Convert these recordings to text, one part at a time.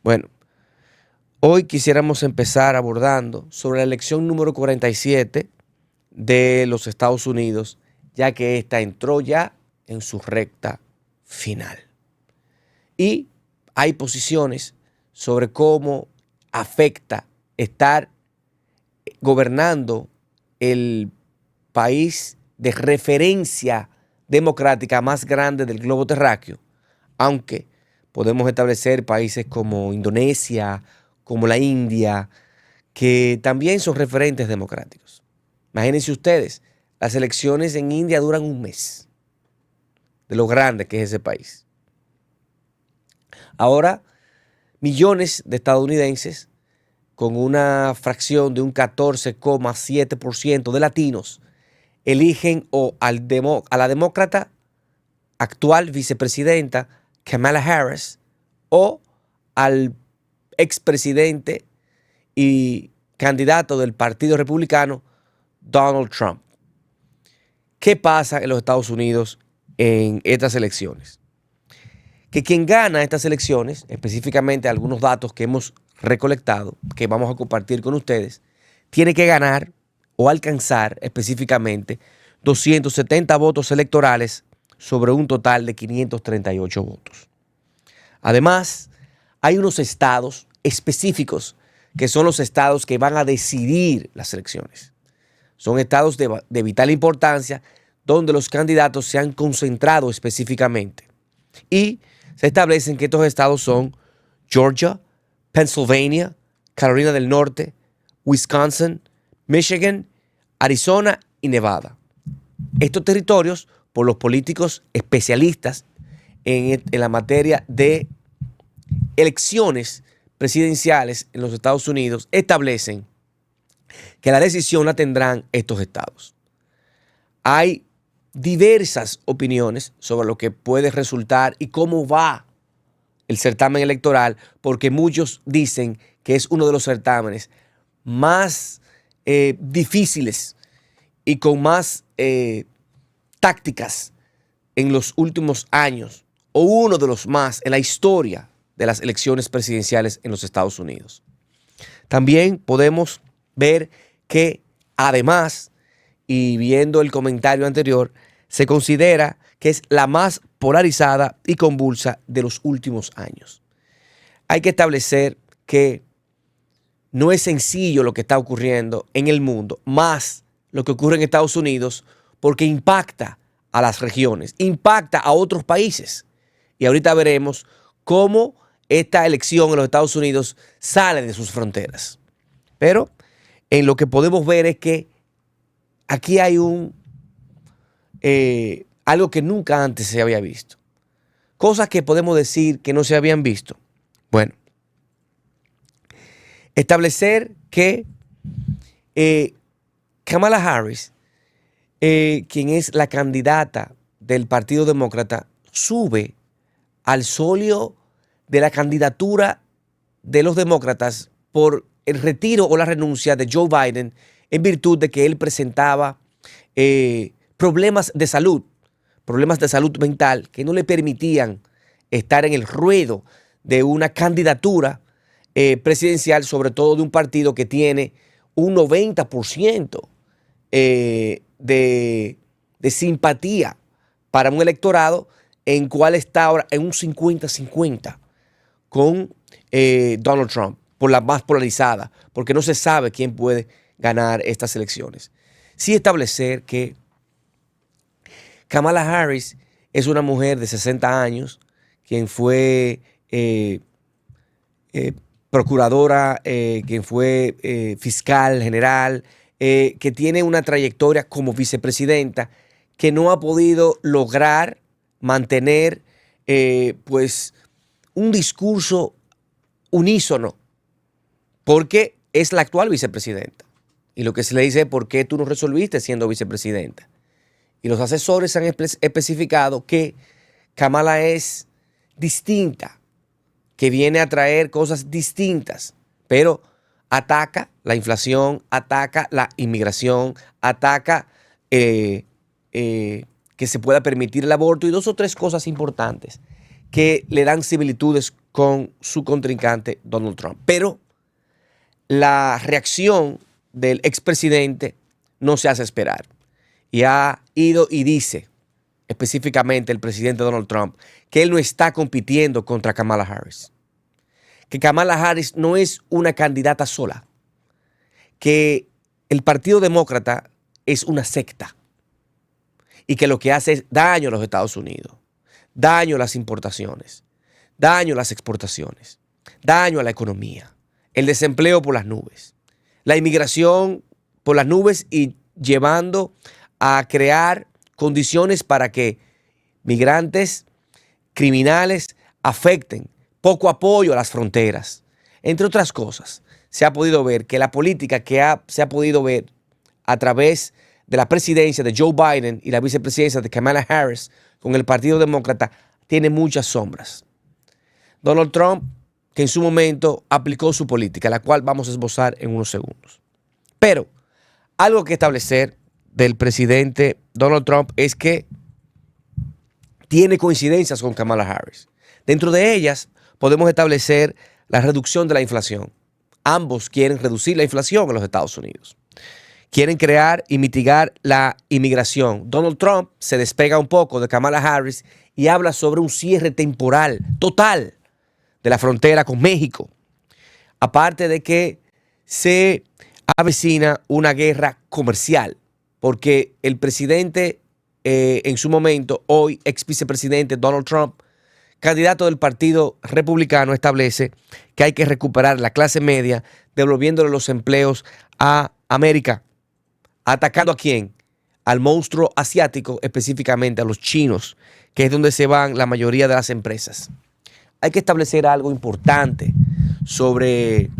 Bueno, hoy quisiéramos empezar abordando sobre la elección número 47 de los Estados Unidos, ya que esta entró ya en su recta final. Y hay posiciones sobre cómo afecta estar gobernando el país de referencia democrática más grande del globo terráqueo, aunque podemos establecer países como Indonesia, como la India, que también son referentes democráticos. Imagínense ustedes, las elecciones en India duran un mes, de lo grande que es ese país. Ahora, millones de estadounidenses, con una fracción de un 14,7% de latinos, eligen a la demócrata actual vicepresidenta Kamala Harris o al expresidente y candidato del Partido Republicano Donald Trump. ¿Qué pasa en los Estados Unidos en estas elecciones? Que quien gana estas elecciones, específicamente algunos datos que hemos recolectado, que vamos a compartir con ustedes, tiene que ganar o alcanzar específicamente 270 votos electorales sobre un total de 538 votos. Además, hay unos estados específicos que son los estados que van a decidir las elecciones. Son estados de vital importancia donde los candidatos se han concentrado específicamente. Y se establecen que estos estados son Georgia, Pennsylvania, Carolina del Norte, Wisconsin, Michigan, Arizona y Nevada. Estos territorios, por los políticos especialistas en la materia de elecciones presidenciales en los Estados Unidos, establecen que la decisión la tendrán estos estados. Hay diversas opiniones sobre lo que puede resultar y cómo va el certamen electoral, porque muchos dicen que es uno de los certámenes más difíciles y con más tácticas en los últimos años, o uno de los más en la historia de las elecciones presidenciales en los Estados Unidos. También podemos ver que además, y viendo el comentario anterior, se considera que es la más polarizada y convulsa de los últimos años. Hay que establecer que no es sencillo lo que está ocurriendo en el mundo, más lo que ocurre en Estados Unidos, porque impacta a las regiones, impacta a otros países. Y ahorita veremos cómo esta elección en los Estados Unidos sale de sus fronteras. Pero en lo que podemos ver es que aquí hay algo que nunca antes se había visto. Cosas que podemos decir que no se habían visto. Bueno, establecer que Kamala Harris, quien es la candidata del Partido Demócrata, sube al solio de la candidatura de los demócratas por el retiro o la renuncia de Joe Biden en virtud de que él presentaba problemas de salud mental que no le permitían estar en el ruedo de una candidatura presidencial, sobre todo de un partido que tiene un 90% de simpatía para un electorado en cual está ahora en un 50-50 con Donald Trump, por la más polarizada, porque no se sabe quién puede ganar estas elecciones. Sí establecer que Kamala Harris es una mujer de 60 años, quien fue procuradora, quien fue fiscal general, que tiene una trayectoria como vicepresidenta, que no ha podido lograr mantener pues un discurso unísono, porque es la actual vicepresidenta. Y lo que se le dice es: ¿por qué tú no resolviste siendo vicepresidenta? Y los asesores han especificado que Kamala es distinta, que viene a traer cosas distintas, pero ataca la inflación, ataca la inmigración, ataca que se pueda permitir el aborto y dos o tres cosas importantes que le dan similitudes con su contrincante Donald Trump. Pero la reacción del expresidente no se hace esperar. Y ha ido y dice, específicamente el presidente Donald Trump, que él no está compitiendo contra Kamala Harris. Que Kamala Harris no es una candidata sola. Que el Partido Demócrata es una secta. Y que lo que hace es daño a los Estados Unidos, daño a las importaciones, daño a las exportaciones, daño a la economía, el desempleo por las nubes, la inmigración por las nubes y llevando a crear condiciones para que migrantes, criminales afecten, poco apoyo a las fronteras. Entre otras cosas, se ha podido ver que la política se ha podido ver a través de la presidencia de Joe Biden y la vicepresidencia de Kamala Harris con el Partido Demócrata tiene muchas sombras. Donald Trump, que en su momento aplicó su política, la cual vamos a esbozar en unos segundos. Pero algo que establecer del presidente Donald Trump es que tiene coincidencias con Kamala Harris. Dentro de ellas podemos establecer la reducción de la inflación. Ambos quieren reducir la inflación en los Estados Unidos. Quieren crear y mitigar la inmigración. Donald Trump se despega un poco de Kamala Harris y habla sobre un cierre temporal, total, de la frontera con México. Aparte de que se avecina una guerra comercial, porque el presidente en su momento, hoy ex vicepresidente Donald Trump, candidato del Partido Republicano, establece que hay que recuperar la clase media, devolviéndole los empleos a América. ¿Atacando a quién? Al monstruo asiático, específicamente a los chinos, que es donde se van la mayoría de las empresas. Hay que establecer algo importante sobre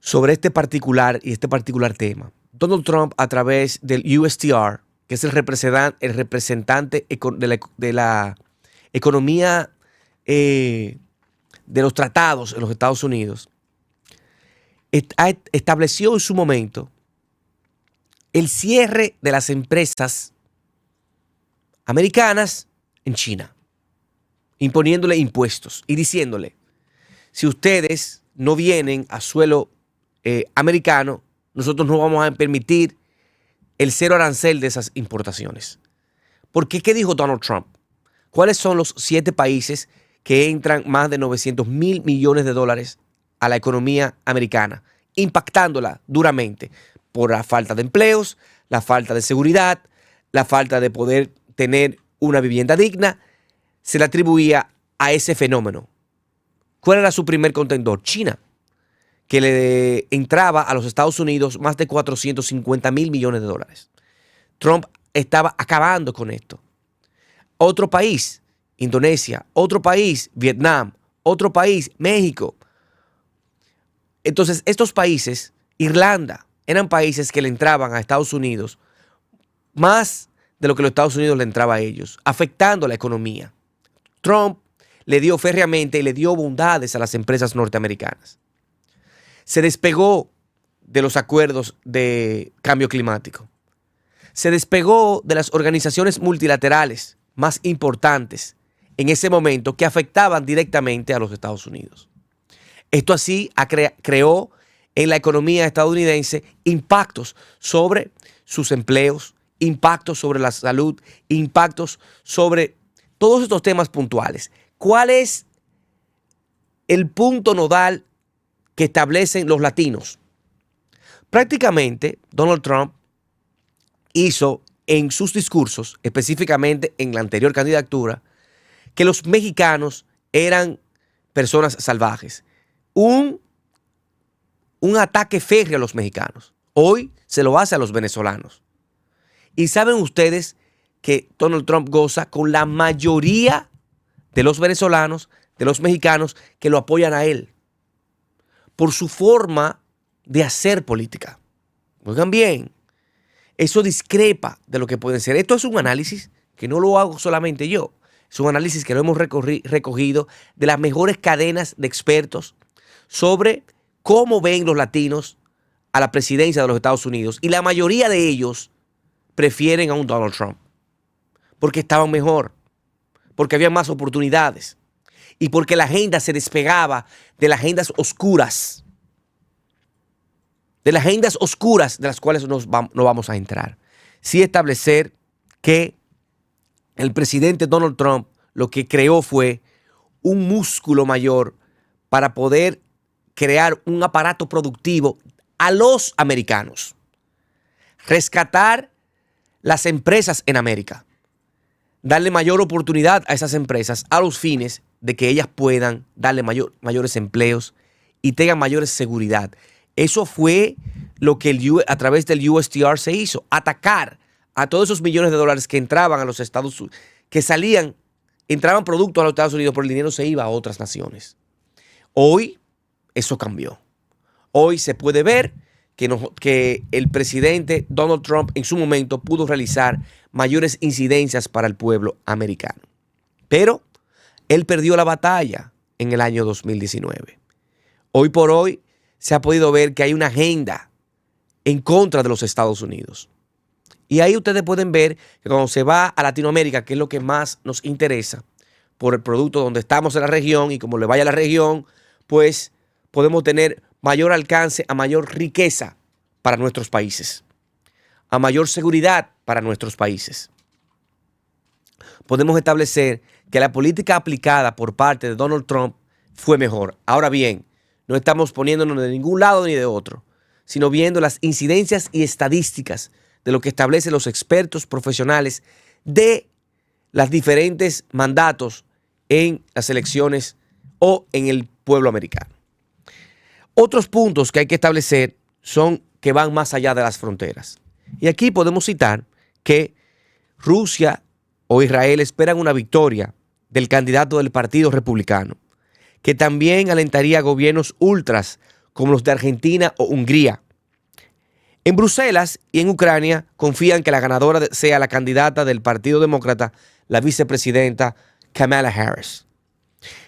este particular tema. Donald Trump, a través del USTR, que es el representante de la economía de los tratados en los Estados Unidos, estableció en su momento el cierre de las empresas americanas en China, imponiéndole impuestos y diciéndole, si ustedes no vienen a suelo americano, nosotros no vamos a permitir el cero arancel de esas importaciones. ¿Por qué? ¿Qué dijo Donald Trump? ¿Cuáles son los 7 países que entran más de 900 mil millones de dólares a la economía americana, impactándola duramente por la falta de empleos, la falta de seguridad, la falta de poder tener una vivienda digna? Se le atribuía a ese fenómeno. ¿Cuál era su primer contendor? China, que le entraba a los Estados Unidos más de 450 mil millones de dólares. Trump estaba acabando con esto. Otro país, Indonesia. Otro país, Vietnam. Otro país, México. Entonces, estos países, Irlanda, eran países que le entraban a Estados Unidos más de lo que los Estados Unidos le entraba a ellos, afectando la economía. Trump le dio férreamente y le dio bondades a las empresas norteamericanas. Se despegó de los acuerdos de cambio climático. Se despegó de las organizaciones multilaterales más importantes en ese momento que afectaban directamente a los Estados Unidos. Esto así creó en la economía estadounidense impactos sobre sus empleos, impactos sobre la salud, impactos sobre todos estos temas puntuales. ¿Cuál es el punto nodal que establecen los latinos? Prácticamente Donald Trump hizo en sus discursos, específicamente en la anterior candidatura, que los mexicanos eran personas salvajes. Un ataque férreo a los mexicanos. Hoy se lo hace a los venezolanos. Y saben ustedes que Donald Trump goza con la mayoría de los venezolanos, de los mexicanos que lo apoyan a él, por su forma de hacer política. Oigan bien, eso discrepa de lo que puede ser. Esto es un análisis que no lo hago solamente yo. Es un análisis que lo hemos recogido de las mejores cadenas de expertos sobre cómo ven los latinos a la presidencia de los Estados Unidos. Y la mayoría de ellos prefieren a un Donald Trump porque estaban mejor, porque había más oportunidades y porque la agenda se despegaba de las agendas oscuras, de las cuales no vamos a entrar. Sí establecer que el presidente Donald Trump lo que creó fue un músculo mayor para poder crear un aparato productivo a los americanos, rescatar las empresas en América, darle mayor oportunidad a esas empresas a los fines de que ellas puedan darle mayores empleos y tengan mayor seguridad. Eso fue lo que a través del USTR se hizo, atacar a todos esos millones de dólares que entraban a los Estados Unidos, que entraban productos a los Estados Unidos, pero el dinero se iba a otras naciones. Hoy eso cambió. Hoy se puede ver que el presidente Donald Trump en su momento pudo realizar mayores incidencias para el pueblo americano. Pero él perdió la batalla en el año 2019. Hoy por hoy se ha podido ver que hay una agenda en contra de los Estados Unidos. Y ahí ustedes pueden ver que cuando se va a Latinoamérica, que es lo que más nos interesa, por el producto donde estamos en la región, y como le vaya a la región, pues podemos tener mayor alcance, a mayor riqueza para nuestros países, a mayor seguridad para nuestros países. Podemos establecer que la política aplicada por parte de Donald Trump fue mejor. Ahora bien, no estamos poniéndonos de ningún lado ni de otro, sino viendo las incidencias y estadísticas de lo que establecen los expertos profesionales de los diferentes mandatos en las elecciones o en el pueblo americano. Otros puntos que hay que establecer son que van más allá de las fronteras. Y aquí podemos citar que Rusia o Israel esperan una victoria del candidato del Partido Republicano, que también alentaría a gobiernos ultras como los de Argentina o Hungría. En Bruselas y en Ucrania confían que la ganadora sea la candidata del Partido Demócrata, la vicepresidenta Kamala Harris,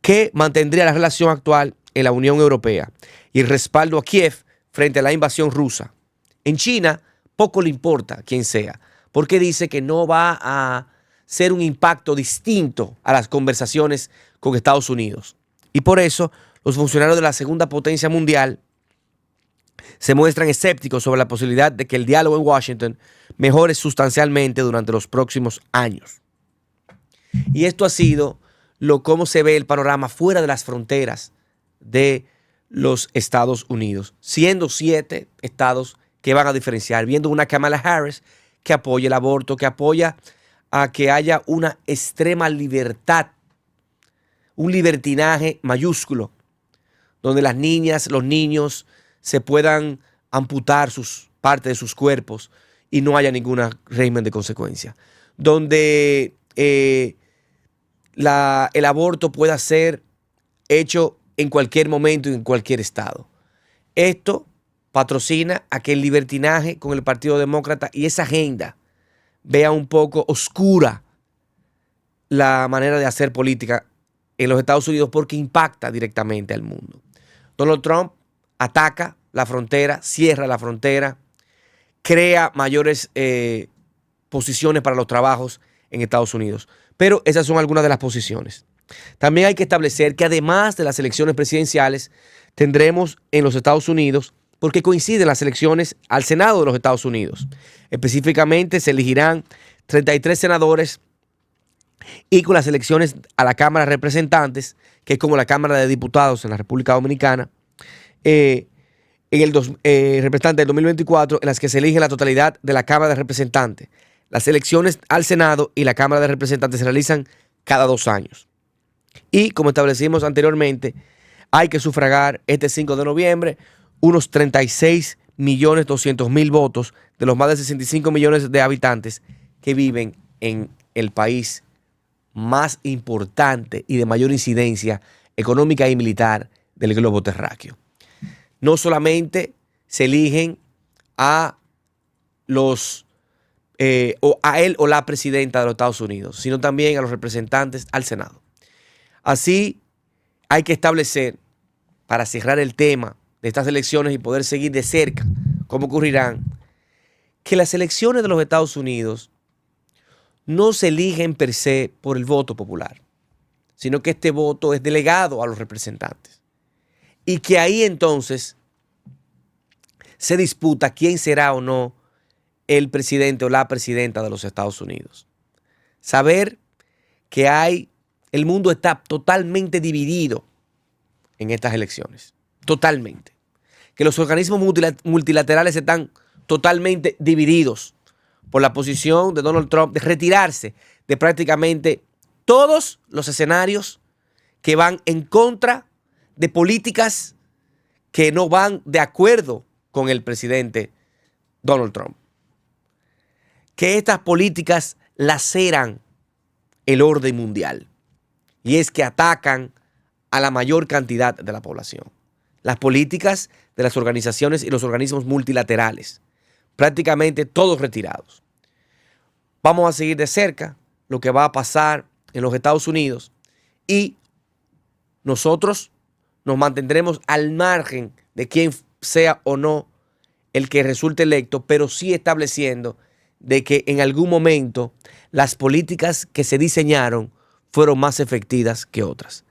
que mantendría la relación actual en la Unión Europea y el respaldo a Kiev frente a la invasión rusa. En China poco le importa quién sea, porque dice que no va a ser un impacto distinto a las conversaciones con Estados Unidos. Y por eso los funcionarios de la segunda potencia mundial se muestran escépticos sobre la posibilidad de que el diálogo en Washington mejore sustancialmente durante los próximos años. Y esto ha sido cómo se ve el panorama fuera de las fronteras de los Estados Unidos, siendo 7 estados que van a diferenciar, viendo una Kamala Harris que apoya el aborto, que apoya a que haya una extrema libertad, un libertinaje mayúsculo, donde las niñas, los niños se puedan amputar sus partes de sus cuerpos y no haya ningún régimen de consecuencia, donde el aborto pueda ser hecho en cualquier momento y en cualquier estado. Esto patrocina a que el libertinaje con el Partido Demócrata y esa agenda vea un poco oscura la manera de hacer política en los Estados Unidos, porque impacta directamente al mundo. Donald Trump ataca la frontera, cierra la frontera, crea mayores posiciones para los trabajos en Estados Unidos. Pero esas son algunas de las posiciones. También hay que establecer que además de las elecciones presidenciales, tendremos en los Estados Unidos, porque coinciden las elecciones al Senado de los Estados Unidos. Específicamente se elegirán 33 senadores, y con las elecciones a la Cámara de Representantes, que es como la Cámara de Diputados en la República Dominicana, en el representante del 2024, en las que se elige la totalidad de la Cámara de Representantes. Las elecciones al Senado y la Cámara de Representantes se realizan cada 2 años. Y como establecimos anteriormente, hay que sufragar este 5 de noviembre unos 36.200.000 votos de los más de 65 millones de habitantes que viven en el país más importante y de mayor incidencia económica y militar del globo terráqueo. No solamente se eligen a a él o la presidenta de los Estados Unidos, sino también a los representantes al Senado. Así hay que establecer, para cerrar el tema de estas elecciones y poder seguir de cerca cómo ocurrirán, que las elecciones de los Estados Unidos no se eligen per se por el voto popular, sino que este voto es delegado a los representantes. Y que ahí entonces se disputa quién será o no el presidente o la presidenta de los Estados Unidos. Saber que el mundo está totalmente dividido en estas elecciones. Totalmente. Que los organismos multilaterales están totalmente divididos por la posición de Donald Trump de retirarse de prácticamente todos los escenarios que van en contra de políticas que no van de acuerdo con el presidente Donald Trump. Que estas políticas laceran el orden mundial. Y es que atacan a la mayor cantidad de la población. Las políticas de las organizaciones y los organismos multilaterales, prácticamente todos retirados. Vamos a seguir de cerca lo que va a pasar en los Estados Unidos y nosotros nos mantendremos al margen de quién sea o no el que resulte electo, pero sí estableciendo de que en algún momento las políticas que se diseñaron fueron más efectivas que otras.